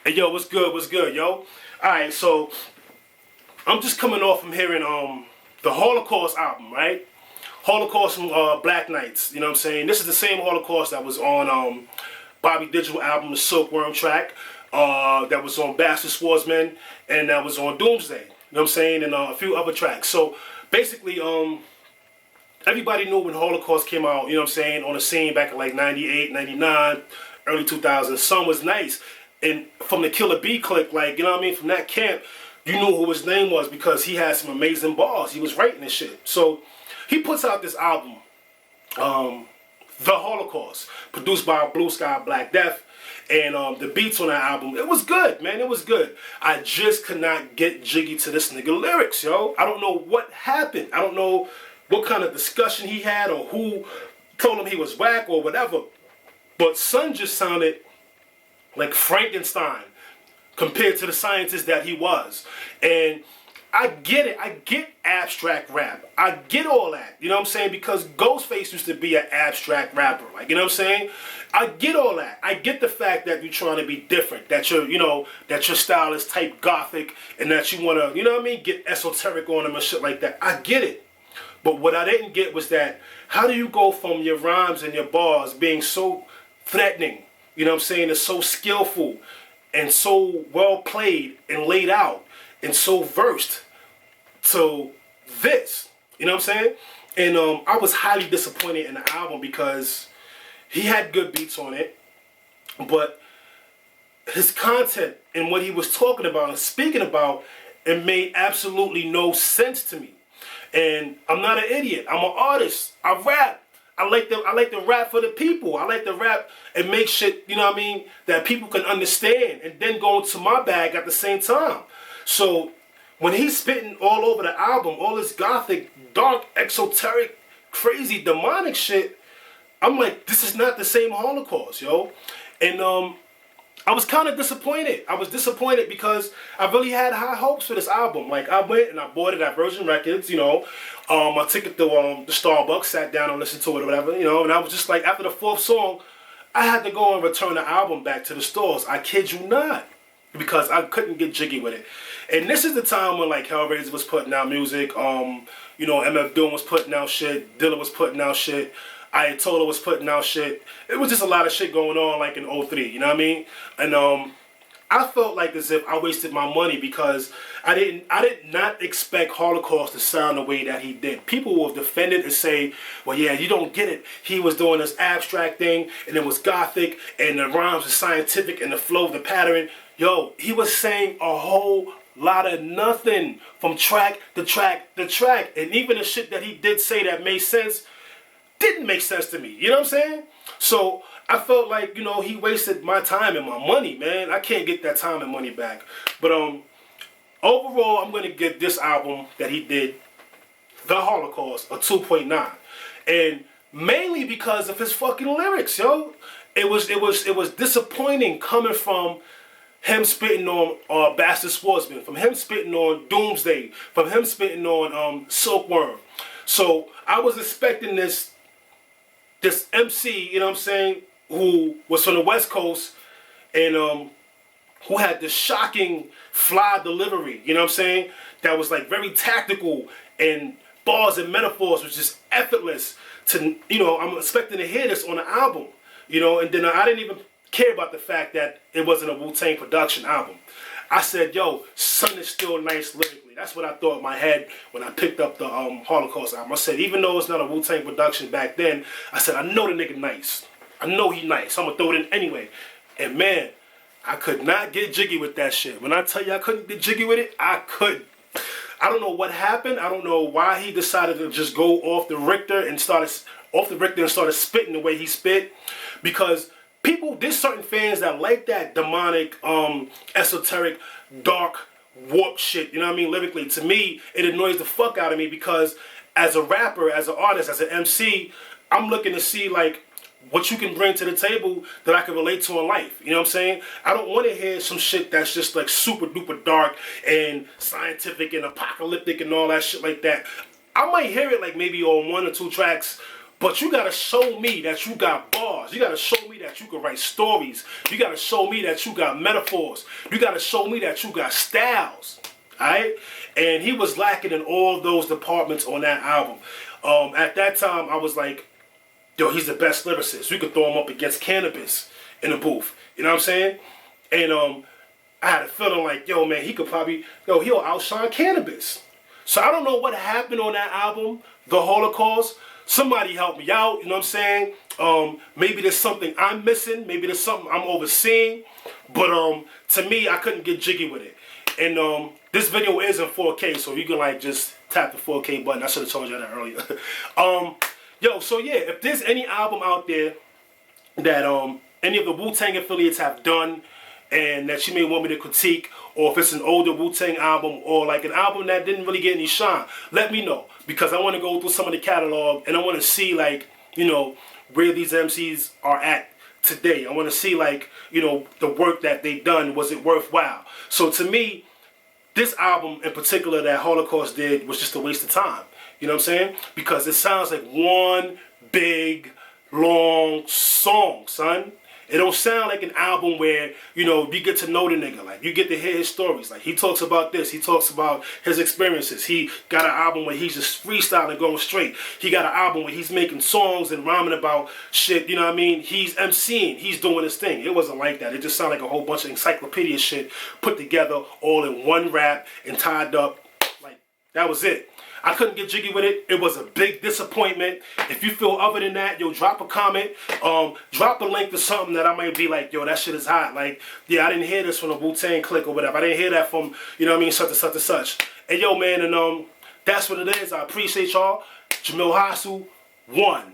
Hey, yo, what's good, yo? Alright, so I'm just coming off from hearing the Holocaust album, right? Holocaust from Black Knights, you know what I'm saying? This is the same Holocaust that was on Bobby Digital album, the Silkworm track, that was on Bastard Swordsman, and that was on Doomsday, you know what I'm saying? And a few other tracks. So basically, everybody knew when Holocaust came out, you know what I'm saying, on the scene back in like 98, 99, early 2000s. Son was nice. And from the Killer B clique, like, you know what I mean, from that camp, you knew who his name was because he had some amazing bars. He was writing and shit. So he puts out this album, The Holocaust, produced by Blue Sky Black Death. And the beats on that album, it was good, man. It was good. I just could not get jiggy to this nigga lyrics, yo. I don't know what happened. I don't know what kind of discussion he had or who told him he was whack or whatever. But Son just sounded like Frankenstein compared to the scientist that he was. And I get it. I get abstract rap. I get all that. You know what I'm saying? Because Ghostface used to be an abstract rapper. Like, you know what I'm saying? I get all that. I get the fact that you're trying to be different. That you're, you know, that your style is type gothic and that you want to, you know what I mean, get esoteric on them and shit like that. I get it. But what I didn't get was that how do you go from your rhymes and your bars being so threatening, you know what I'm saying, it's so skillful and so well played and laid out and so versed to this, you know what I'm saying? And I was highly disappointed in the album because he had good beats on it, but his content and what he was talking about and speaking about, it made absolutely no sense to me. And I'm not an idiot. I'm an artist. I rap. I like to rap for the people. I like to rap and make shit, you know what I mean, that people can understand and then go into my bag at the same time. So when he's spitting all over the album, all this gothic, dark, exoteric, crazy, demonic shit, I'm like, this is not the same Holocaust, yo. And I was kind of disappointed. I was disappointed because I really had high hopes for this album. Like, I went and I bought it at Virgin Records, you know. I took it to the Starbucks, sat down and listened to it or whatever, you know. And I was just like, after the fourth song, I had to go and return the album back to the stores. I kid you not. Because I couldn't get jiggy with it. And this is the time when, like, Hellraiser was putting out music. You know, MF Doom was putting out shit. Dilla was putting out shit. Ayatollah was putting out shit. It was just a lot of shit going on, like, in '03, you know what I mean? And I felt like as if I wasted my money because I did not expect Holocaust to sound the way that he did. People will defend it and say, well, yeah, you don't get it. He was doing this abstract thing, and it was gothic, and the rhymes were scientific, and the flow, the pattern. Yo, he was saying a whole lot of nothing from track to track to track. And even the shit that he did say that made sense didn't make sense to me. You know what I'm saying? So I felt like, you know, he wasted my time and my money, man. I can't get that time and money back. But overall, I'm going to give this album that he did, The Holocaust, a 2.9. And mainly because of his fucking lyrics, yo. It was disappointing coming from him spitting on Bastard Swordsman, from him spitting on Doomsday, from him spitting on Silkworm. So I was expecting this MC, you know what I'm saying, who was from the West Coast and who had this shocking fly delivery, you know what I'm saying, that was like very tactical and bars and metaphors was just effortless to, you know, I'm expecting to hear this on the album, you know, and then I didn't even care about the fact that it wasn't a WU-Tang production album. I said, yo, Son is still nice lyrically. That's what I thought in my head when I picked up the Holocaust album. I said, even though it's not a WU-Tang production back then, I said, I know the nigga nice. I know he nice. I'm going to throw it in anyway. And man, I could not get jiggy with that shit. When I tell you I couldn't get jiggy with it, I couldn't. I don't know what happened. I don't know why he decided to just go off the Richter and started spitting the way he spit. Because there's certain fans that like that demonic, esoteric, dark, warped shit, you know what I mean, lyrically. To me, it annoys the fuck out of me because as a rapper, as an artist, as an MC, I'm looking to see, like, what you can bring to the table that I can relate to in life. You know what I'm saying? I don't want to hear some shit that's just, like, super duper dark and scientific and apocalyptic and all that shit like that. I might hear it, like, maybe on 1 or 2 tracks But you gotta show me that you got bars. You gotta show me that you can write stories. You gotta show me that you got metaphors. You gotta show me that you got styles. Alright? And he was lacking in all those departments on that album. At that time, I was like, yo, he's the best lyricist. We could throw him up against Cannabis in the booth. You know what I'm saying? And I had a feeling like, yo, man, he could probably, he'll outshine Cannabis. So I don't know what happened on that album, The Holocaust. Somebody help me out, you know what I'm saying? Maybe there's something I'm missing. Maybe there's something I'm overseeing. But to me, I couldn't get jiggy with it. And this video is in 4K, so you can like just tap the 4K button. I should have told you that earlier. So yeah, if there's any album out there that any of the Wu-Tang affiliates have done and that you may want me to critique, or if it's an older Wu-Tang album or like an album that didn't really get any shine, let me know, because I want to go through some of the catalog and I want to see like, where these MCs are at today. I want to see like, the work that they've done, was it worthwhile? So to me, this album in particular that Holocaust did was just a waste of time. You know what I'm saying? Because it sounds like one big, long song, son. It don't sound like an album where, you get to know the nigga. Like, you get to hear his stories. Like, he talks about this. He talks about his experiences. He got an album where he's just freestyling, going straight. He got an album where he's making songs and rhyming about shit, you know what I mean? He's MCing. He's doing his thing. It wasn't like that. It just sounded like a whole bunch of encyclopedia shit put together all in one rap and tied up. Like, that was it. I couldn't get jiggy with it. It was a big disappointment. If you feel other than that, yo, drop a comment. Drop a link to something that I might be like, yo, that shit is hot. Like, yeah, I didn't hear this from the Wu-Tang Clique or whatever. I didn't hear that from, such and such and such. And yo, man, and that's what it is. I appreciate y'all. Jamil Hassel, 1.